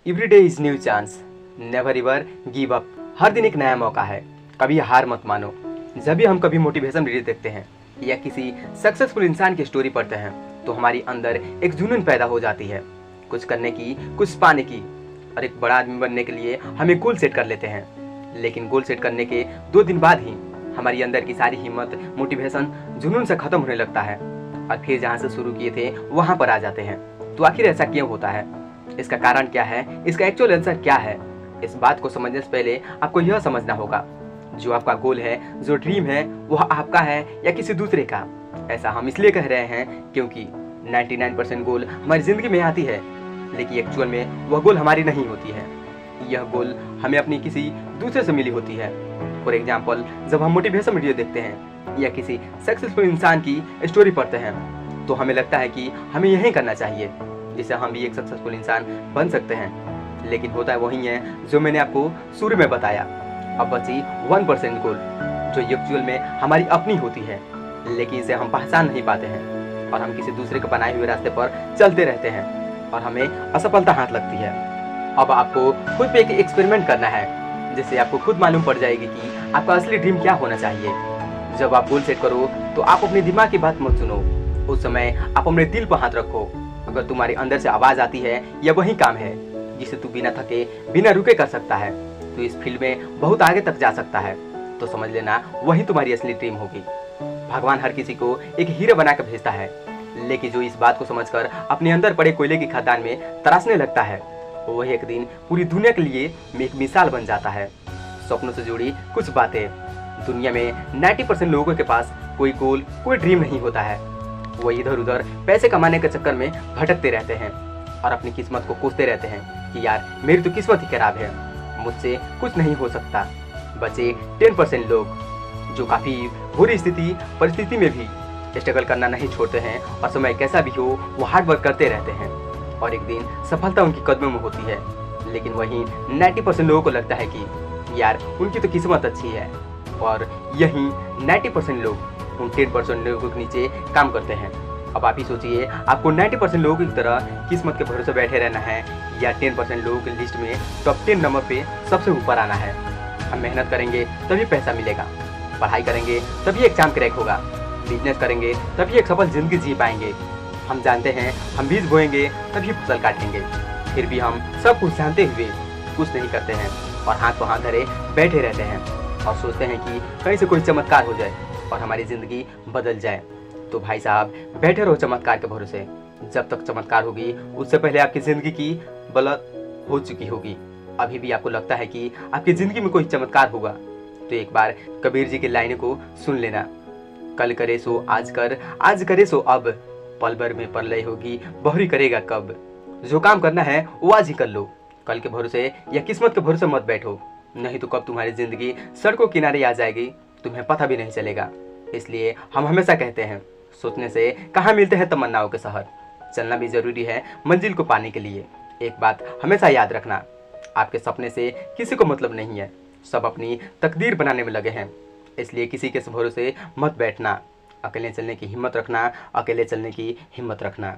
Every day is new chance, never ever give up. हर दिन एक नया मौका है, कभी हार मत मानो। जब भी हम कभी मोटिवेशन वीडियो देखते हैं या किसी सक्सेसफुल इंसान की स्टोरी पढ़ते हैं तो हमारी अंदर एक जुनून पैदा हो जाती है, कुछ करने की, कुछ पाने की। और एक बड़ा आदमी बनने के लिए हमें गोल सेट कर लेते हैं, लेकिन गोल सेट करने के 2 दिन बाद ही हमारी अंदर की सारी हिम्मत, मोटिवेशन जुनून से खत्म होने लगता है और फिर जहाँ से शुरू किए थे वहाँ पर आ जाते हैं। तो आखिर ऐसा क्यों होता है? इसका कारण क्या है? इसका एक्चुअल आंसर क्या है? इस बात को समझने से पहले आपको यह समझना होगा, जो आपका गोल है, जो ड्रीम है, वह आपका है या किसी दूसरे का। ऐसा हम इसलिए कह रहे हैं क्योंकि 99% गोल हमारी जिंदगी में आती है, लेकिन एक्चुअल में वह गोल हमारी नहीं होती है। यह गोल हमें अपनी किसी दूसरे से मिली होती है। फॉर एग्जाम्पल, जब हम मोटिवेशन वीडियो देखते हैं या किसी सक्सेसफुल इंसान की स्टोरी पढ़ते हैं तो हमें लगता है कि हमें यही करना चाहिए जिससे हम भी एक सक्सेसफुल इंसान बन सकते हैं। लेकिन होता है वही है जो मैंने आपको शुरू में बताया। अब बची 1% गोल, जो एक्चुअल में हमारी अपनी होती है, लेकिन इसे हम पहचान नहीं पाते हैं और हम किसी दूसरे के बनाए हुए रास्ते पर चलते रहते हैं और हमें असफलता हाथ लगती है। अब आपको खुद पे एक एक्सपेरिमेंट करना है, जिससे आपको खुद मालूम पड़ जाएगी कि आपका असली ड्रीम क्या होना चाहिए। जब आप गोल सेट करो तो आप अपने दिमाग की बात मत सुनो, उस समय आप अपने दिल पर हाथ रखो। अगर तुम्हारे अंदर से आवाज आती है या वही काम है जिसे तू बिना थके, बिना रुके कर सकता है, तो इस फील्ड में बहुत आगे तक जा सकता है, तो समझ लेना वही तुम्हारी असली ड्रीम होगी। भगवान हर किसी को एक हीरो बना कर भेजता है, लेकिन जो इस बात को समझकर अपने अंदर पड़े कोयले की खदान में तराशने लगता है, वही एक दिन पूरी दुनिया के लिए एक मिसाल बन जाता है। सपनों से जुड़ी कुछ बातें। दुनिया में 90% लोगों के पास कोई गोल, कोई ड्रीम नहीं होता है। वो इधर उधर पैसे कमाने के चक्कर में भटकते रहते हैं और अपनी किस्मत को कोसते रहते हैं कि यार मेरी तो किस्मत ही खराब है, मुझसे कुछ नहीं हो सकता। बचे 10% लोग जो काफ़ी बुरी परिस्थिति में भी स्ट्रगल करना नहीं छोड़ते हैं और समय कैसा भी हो वो हार्ड वर्क करते रहते हैं और एक दिन सफलता उनकी कदमों में होती है। लेकिन वहीं 90% लोगों को लगता है कि यार उनकी तो किस्मत अच्छी है, और यहीं 90% लोग उन 10% लोगों के नीचे काम करते हैं। अब आप ही सोचिए, आपको 90% लोगों की तरह किस्मत के भरोसे बैठे रहना है या 10% लोगों की लिस्ट में टॉप 10 नंबर पे सबसे ऊपर आना है। हम मेहनत करेंगे तभी पैसा मिलेगा, पढ़ाई करेंगे तभी एग्जाम क्रैक होगा, बिजनेस करेंगे तभी एक सफल जिंदगी जी पाएंगे। हम जानते हैं हम बीज बोएंगे तभी फसल काटेंगे, फिर भी हम सब कुछ जानते हुए कुछ नहीं करते हैं और हाथ को हाथ धरे बैठे रहते हैं और सोचते हैं कि कहीं से कोई चमत्कार हो जाए और हमारी ज़िंदगी बदल जाए। तो भाई साहब, बैठे रहो चमत्कार के भरोसे। जब तक चमत्कार होगी उससे पहले आपकी ज़िंदगी की बलत हो चुकी होगी। अभी भी आपको लगता है कि आपकी ज़िंदगी में कोई चमत्कार होगा, तो एक बार कबीर जी की लाइनों को सुन लेना। कल करे सो आज कर, आज करे सो अब, पल भर में प्रलय होगी, बहुरी करेगा कब। जो काम करना है वो आज ही कर लो, कल के भरोसे या किस्मत के भरोसे मत बैठो, नहीं तो कब तुम्हारी जिंदगी सड़कों किनारे आ जाएगी तुम्हें पता भी नहीं चलेगा। इसलिए हम हमेशा कहते हैं, सोचने से कहाँ मिलते हैं तमन्नाओं के शहर। चलना भी जरूरी है मंजिल को पाने के लिए। एक बात हमेशा याद रखना, आपके सपने से किसी को मतलब नहीं है, सब अपनी तकदीर बनाने में लगे हैं। इसलिए किसी के भरोसे मत बैठना, अकेले चलने की हिम्मत रखना, अकेले चलने की हिम्मत रखना।